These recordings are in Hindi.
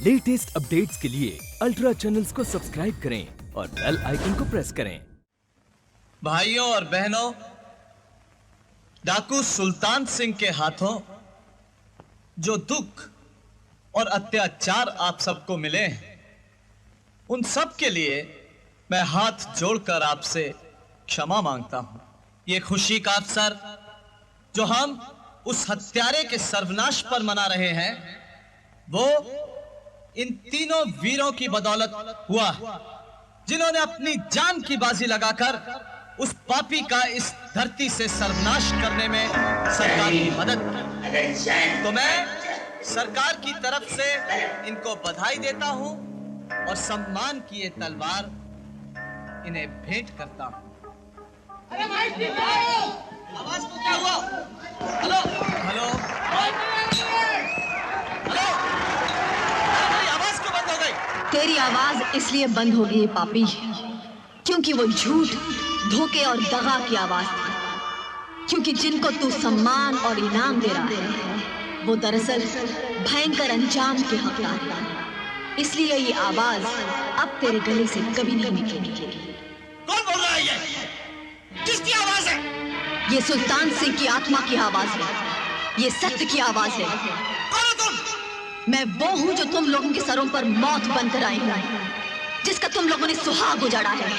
लेटेस्ट अपडेट्स के लिए अल्ट्रा चैनल्स को सब्सक्राइब करें और बेल आइकन को प्रेस करें। भाइयों और बहनों, डाकू सुल्तान सिंह के हाथों जो दुख और अत्याचार आप सबको मिले, उन सब के लिए मैं हाथ जोड़कर आपसे क्षमा मांगता हूं। ये खुशी का अवसर जो हम उस हत्यारे के सर्वनाश पर मना रहे हैं, वो इन तीनों वीरों की बदौलत हुआ, जिन्होंने अपनी जान की बाजी लगाकर उस पापी का इस धरती से सर्वनाश करने में सरकार की मदद की। तो मैं सरकार की तरफ से इनको बधाई देता हूं और सम्मान की ये तलवार इन्हें भेंट करता हूं। आवाज को क्या हुआ? हेलो हेलो हेलो, आवाज क्यों बंद हो गई? तेरी आवाज इसलिए बंद हो गई पापी, क्योंकि वो झूठ, धोखे और दगा की आवाज थी। क्योंकि जिनको तू सम्मान और इनाम दे रहा है, वो दरअसल भयंकर अंजाम के हकदार हैं। इसलिए ये आवाज अब तेरे गले से कभी नहीं निकलेगी। कौन बोल रहा है ये? किसकी आवाज है? ये सुल्तान सिंह की आत्मा की आवाज है, ये सत्य की आवाज है। कौन हो तुम? मैं वो हूं जो तुम लोगों के सरों पर मौत बनकर आई हूं, जिसका तुम लोगों ने सुहाग उजाड़ा है।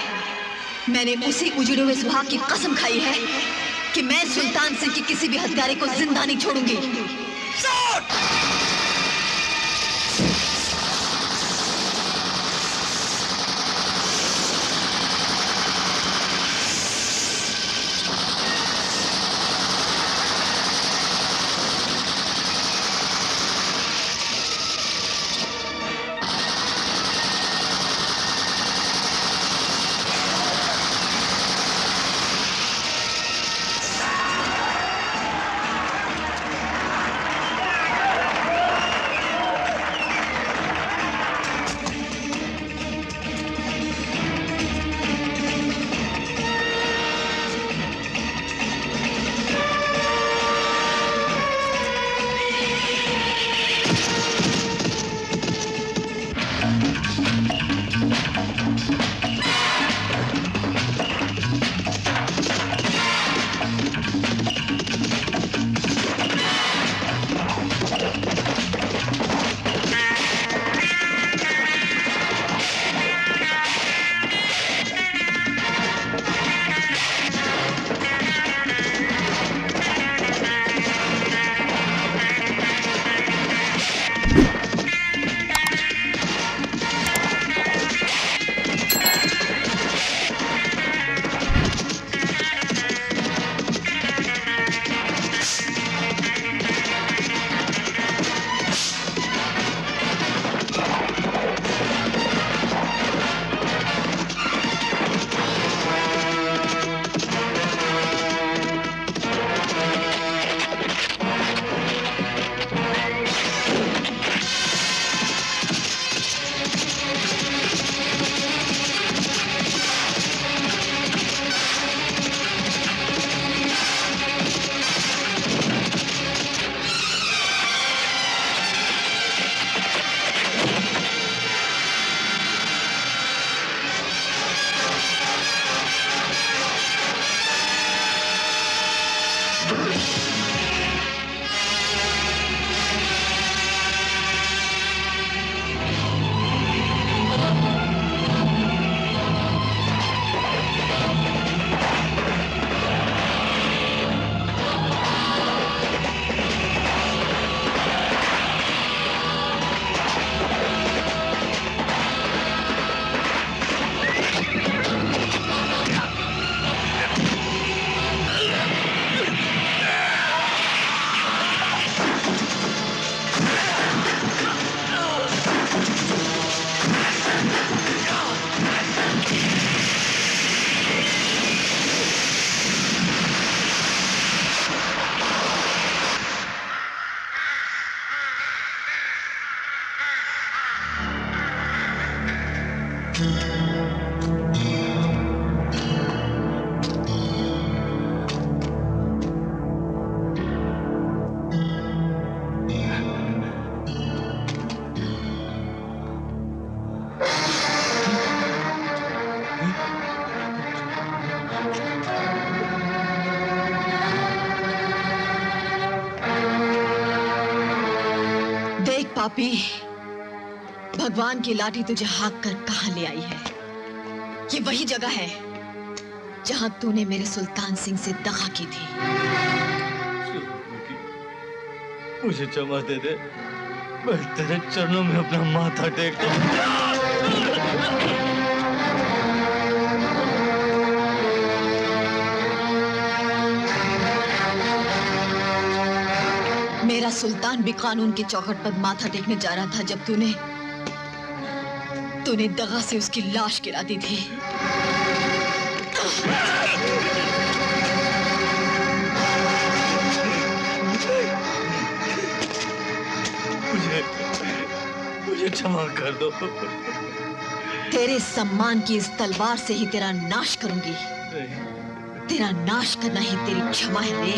मैंने उसी उजड़े हुए सुहाग की कसम खाई है कि मैं सुल्तान सिंह की किसी भी हत्यारे को जिंदा नहीं छोड़ूंगी। देख पापी, भगवान की लाठी तुझे हाँक कर कहां ले आई है। ये वही जगह है जहां तूने मेरे सुल्तान सिंह से दगा की थी। मुझे क्षमा दे दे, मैं तेरे चरणों में अपना माथा टेकता हूं। मेरा सुल्तान भी कानून की चौखट पर माथा टेकने जा रहा था जब तूने दगा से उसकी लाश गिरा दी थी। मुझे क्षमा कर दो। तेरे सम्मान की इस तलवार से ही तेरा नाश करूंगी। तेरा नाश करना ही तेरी क्षमा है रे।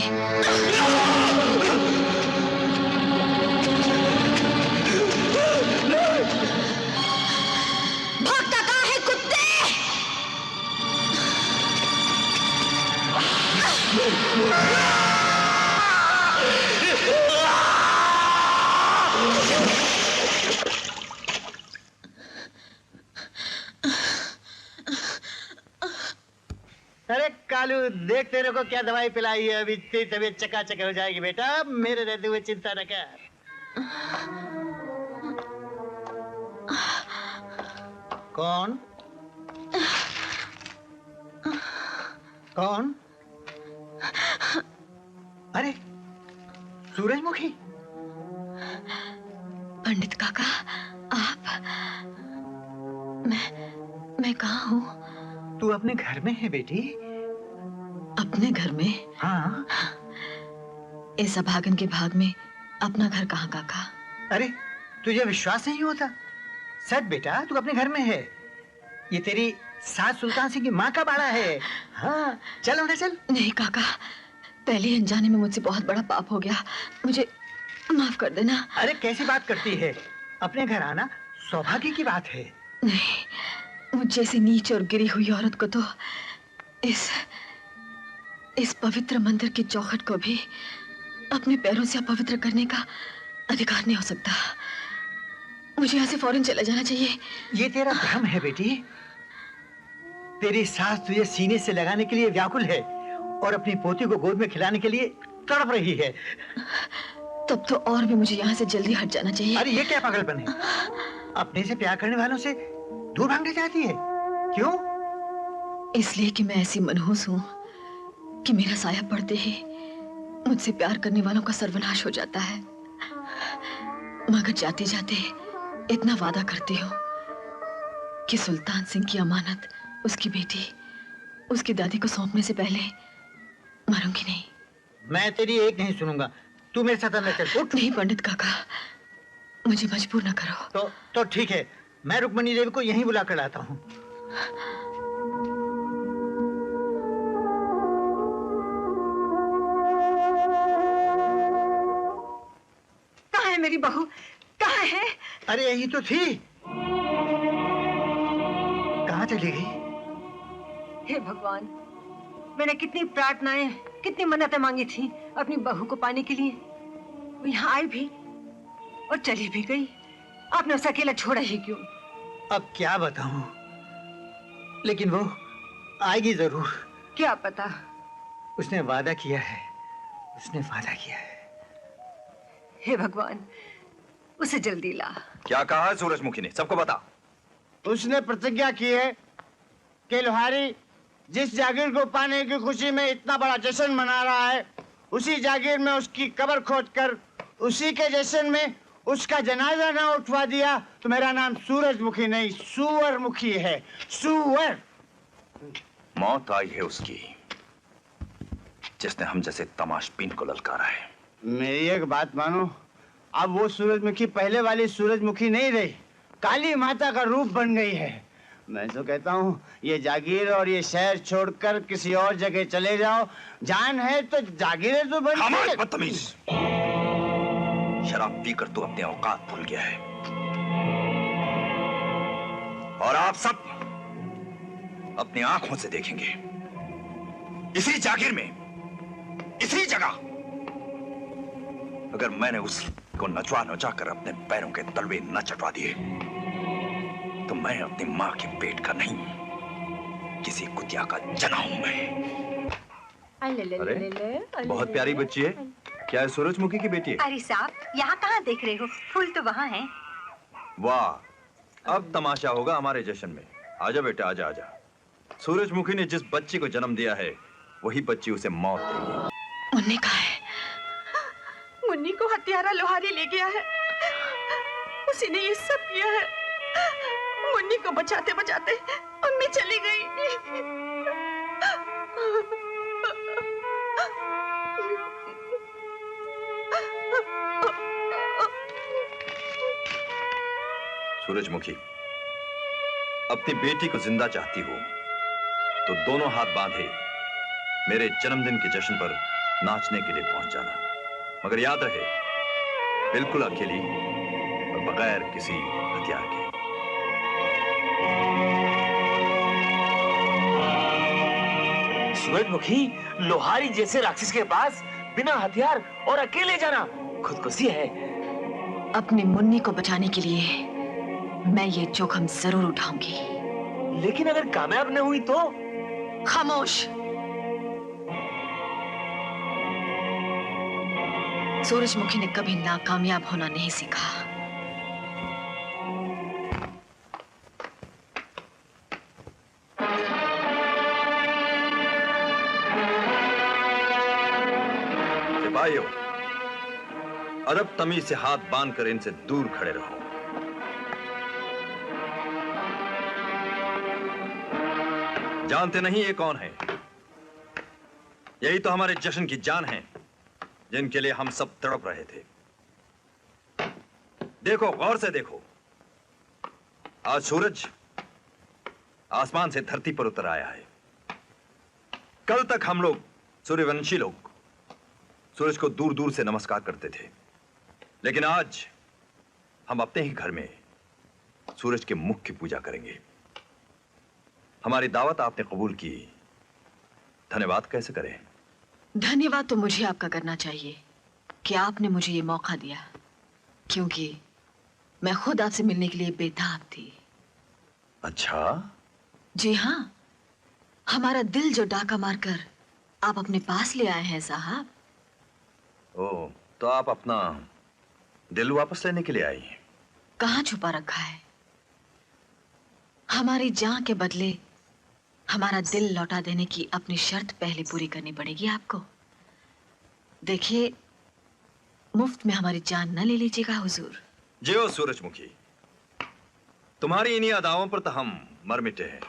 भागता कहाँ है कुत्ते? अरे कालू, देख तेरे को क्या दवाई पिलाई है। अभी तेरी तबीयत चकाचक हो जाएगी बेटा, मेरे रहते हुए चिंता न कर। कौन कौन? अरे सूरजमुखी। पंडित काका, आप? मैं कहाँ हूँ? तू अपने घर में है बेटी। अपने घर में? हाँ। इस अभागन के भाग में अपना घर कहाँ काका? अरे तुझे विश्वास नहीं होता? सच बेटा, तू अपने घर में है। ये तेरी सास सुल्तान सिंह की माँ का बाड़ा है। हाँ, चल अंदर चल। नहीं काका, पहले अनजाने में मुझसे बहुत बड़ा पाप हो गया, मुझे माफ कर देना। अरे कैसी बात करती है? अपने घर आना सौभाग्य की बात है। नहीं, मुझ जैसी नीच और गिरी हुई औरत को तो इस पवित्र मंदिर की चौखट को भी अपने पैरों से अपवित्र करने का अधिकार नहीं हो सकता। मुझे यहाँ से फौरन चला जाना चाहिए। ये तेरा भ्रम है बेटी। तेरी सास तुझे सीने से लगाने के लिए व्याकुल है और अपनी पोती को गोद में खिलाने के लिए तड़प रही है। तब तो और भी मुझे यहाँ से जल्दी हट जाना चाहिए। अरे ये क्या पागलपन है? अपने से प्यार करने वालों से दूर भागना चाहती है? क्यों? इसलिए कि मैं ऐसी मनहूस हूँ कि मेरा साया पड़ते ही मुझसे प्यार करने वालों का सर्वनाश हो जाता है। मगर जाते जाते इतना वादा करती हूँ कि सुल्तान सिंह की अमानत उसकी बेटी, उसकी दादी को सौंपने से पहले मरूंगी नहीं। मैं तेरी एक नहीं सुनूंगा। तू मेरे साथ अंदर चल। उठ। नहीं पंडित काका, मुझे मजबूर न करो। तो ठीक है, मैं रुक्मणी देवी को यहीं बुला कर लाता हूँ। कहाँ है मेरी बहू? कहाँ है? अरे यही तो थी। कहाँ चली गई? हे भगवान, मैंने कितनी प्रार्थनाएं, कितनी मन्नतें मांगी थी अपनी बहू को पाने के लिए। वो यहाँ आई भी और चली भी गई। आपने उसे अकेला छोड़ा ही क्यों? अब क्या बताऊं, लेकिन वो आएगी जरूर। क्या पता। उसने वादा किया है, उसने वादा किया है। हे भगवान, उसे जल्दी ला। क्या कहा है सूरजमुखी ने? सबको बता। उसने प्रतिज्ञा की है कि लोहारी जिस जागीर को पाने की खुशी में इतना बड़ा जश्न मना रहा है, उसी जागीर में उसकी कब्र खोदकर उसी के जश्न में उसका जनाजा ना उठवा दिया तो मेरा नाम सूरजमुखी नहीं सूअरमुखी है। सूअर। मौत आई है उसकी जिसने हम जैसे तमाशबीन को ललकारा है। मेरी एक बात मानो, अब वो सूरजमुखी पहले वाली सूरजमुखी नहीं रही, काली माता का रूप बन गई है। मैं तो कहता हूँ ये जागीर और ये शहर छोड़कर किसी और जगह चले जाओ। जान है तो जागीरें तो बन। बदतमीज, शराब पीकर तू अपने औकात भूल गया है और आप सब अपनी आंखों से देखेंगे इसी जागीर में, इसी जगह अगर मैंने उस को नचवा नचा कर अपने पैरों के तलवे न चटवा दिए तो मैं अपनी मां के पेट का नहीं, किसी कुतिया का जना हूं मैं। अरे बहुत प्यारी बच्ची है। क्या है सूरजमुखी की बेटी है? अरे साहब, यहाँ कहाँ देख रहे हो? फूल तो वहाँ हैं। वाह, अब तमाशा होगा हमारे जश्न में। आजा बेटा, आजा आजा। सूरजमुखी ने जिस बच्ची को जन्म दिया है वही बच्ची उसे मौत देगी। मुन्नी कहाँ है? मुन्नी को हत्यारा लोहारी ले गया है। उसी ने ये सब किया है। मुन्नी को बचाते बचाते अम्मी चली गई। सूरजमुखी, अपनी बेटी को जिंदा चाहती हो तो दोनों हाथ बांधे मेरे जन्मदिन के जश्न पर नाचने के लिए पहुंच जाना, मगर याद रहे बिल्कुल अकेली और बगैर किसी हथियार के। सूरजमुखी, लोहारी जैसे राक्षस के पास बिना हथियार और अकेले जाना खुदकुशी है। अपनी मुन्नी को बचाने के लिए मैं ये जोखिम जरूर उठाऊंगी। लेकिन अगर कामयाब न हुई तो? खामोश। सूरजमुखी ने कभी नाकामयाब होना नहीं सीखा। सिपाहियों, अदब तमीज से हाथ बांधकर इनसे दूर खड़े रहो। जानते नहीं ये कौन है? यही तो हमारे जश्न की जान है, जिनके लिए हम सब तड़प रहे थे। देखो, गौर से देखो। आज सूरज आसमान से धरती पर उतर आया है। कल तक हम लोग सूर्यवंशी लोग सूरज को दूर दूर से नमस्कार करते थे, लेकिन आज हम अपने ही घर में सूरज के मुख की पूजा करेंगे। हमारी दावत आपने कबूल की, धन्यवाद कैसे करें? धन्यवाद तो मुझे आपका करना चाहिए कि आपने मुझे ये मौका दिया, क्योंकि मैं खुद आपसे मिलने के लिए बेताब थी। अच्छा? जी हाँ, हमारा दिल जो डाका मारकर आप अपने पास ले आए हैं साहब। ओह, तो आप अपना दिल वापस लेने के लिए आई हैं? कहाँ छुपा रखा है? हमारी जान के बदले हमारा दिल लौटा देने की अपनी शर्त पहले पूरी करनी पड़ेगी आपको। देखिए, मुफ्त में हमारी जान न ले लीजिएगा हुजूर। जियो सूरजमुखी, तुम्हारी इन्हीं अदाओं पर तो हम मर मिटे हैं।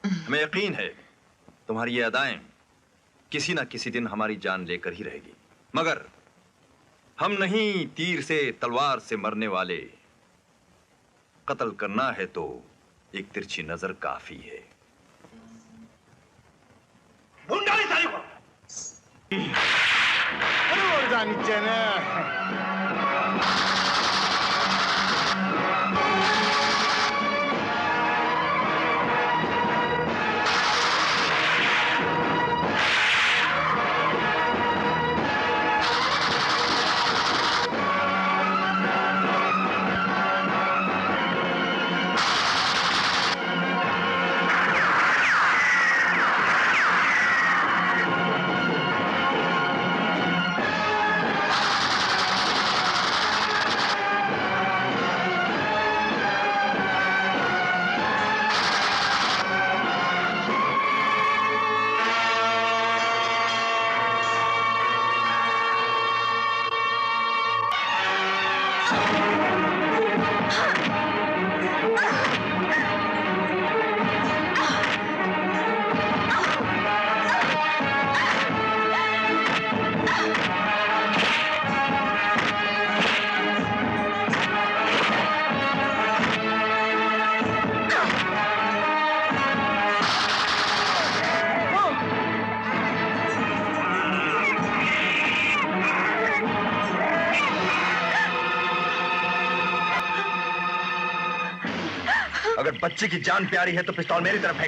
हमें यकीन है तुम्हारी ये अदाएं किसी ना किसी दिन हमारी जान लेकर ही रहेगी, मगर हम नहीं तीर से तलवार से मरने वाले। कत्ल करना है तो एक तिरछी नजर काफी है। अगर बच्चे की जान प्यारी है तो पिस्तौल मेरी तरफ है।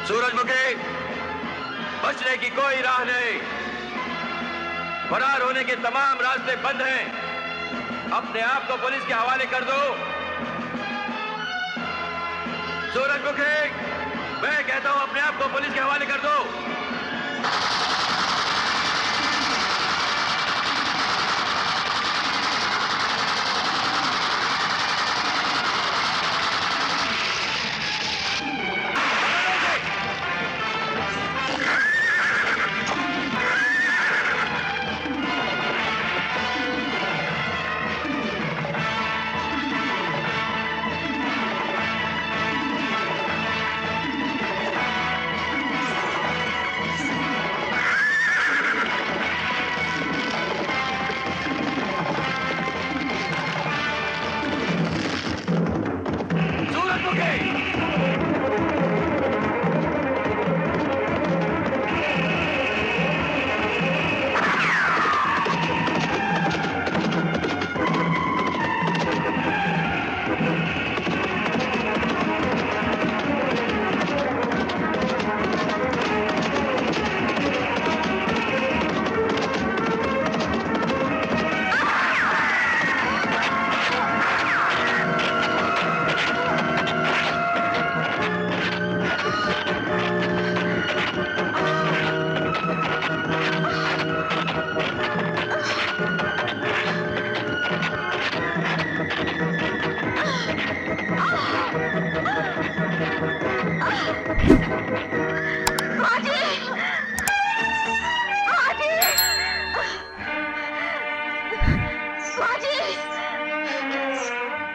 सूरजमुखी, बचने की कोई राह नहीं। फरार होने के तमाम रास्ते बंद हैं। अपने आप को पुलिस के हवाले कर दो। सूरजमुखी, मैं कहता हूं अपने आप को पुलिस के हवाले कर दो।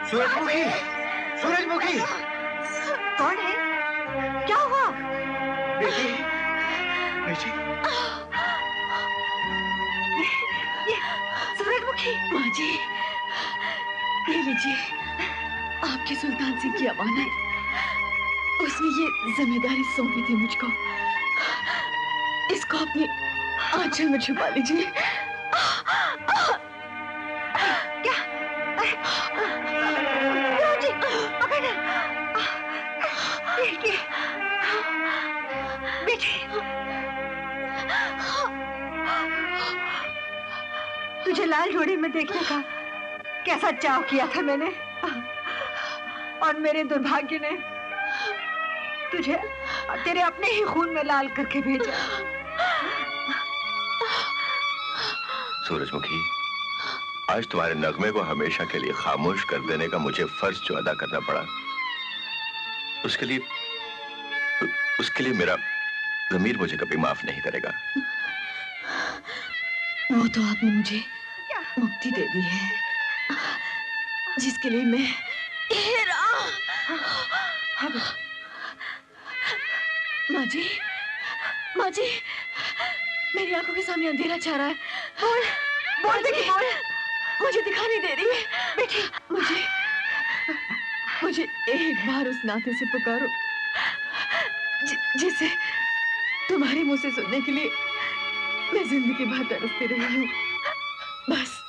सूरजमुखी, सूरजमुखी, कौन है? क्या हुआ? बेटी, बेटी, ये सूरजमुखी। माँ जी, ये लीजिए आपके सुल्तान सिंह की अमानत। उसने ये जिम्मेदारी सौंपी थी मुझको। इसको अपनी आंचल में छुपा लीजिए। क्या? जी, पकड़। ये बेटी, तुझे लाल जोड़ी में देखने का कैसा चाव किया था मैंने, और मेरे दुर्भाग्य ने तुझे तेरे अपने ही खून में लाल करके भेजा। सूरजमुखी, आज तुम्हारे नगमे को हमेशा के लिए खामोश कर देने का मुझे फर्ज जो अदा करना पड़ा, उसके लिए मेरा ज़मीर मुझे कभी माफ नहीं करेगा। वो तो आपने मुझे मुक्ति दे दी है, जिसके लिए मैं माँ जी, मेरी आंखों के सामने अंधेरा छा रहा है। बोल बेटी, बोल। मुझे दिखाई नहीं दे रही है बेटी। मुझे एक बार उस नाते से पुकारो जिसे तुम्हारे मुंह से सुनने के लिए मैं जिंदगी भर तरसती रही हूँ। बस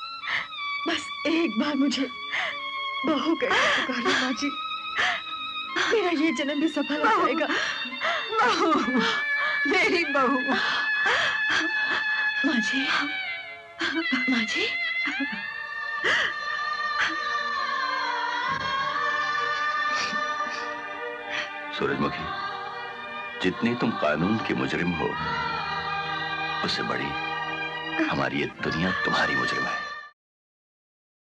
एक बार मुझे बहू कहकर पुकारो माँ जी। मेरा ये जन्म भी सफल हो जाएगा। बहू, मेरी बहू। माँ जी, माँ जी। सूरजमुखी, जितनी तुम कानून की मुजरिम हो, उससे बड़ी हमारी ये दुनिया तुम्हारी मुजरिम है।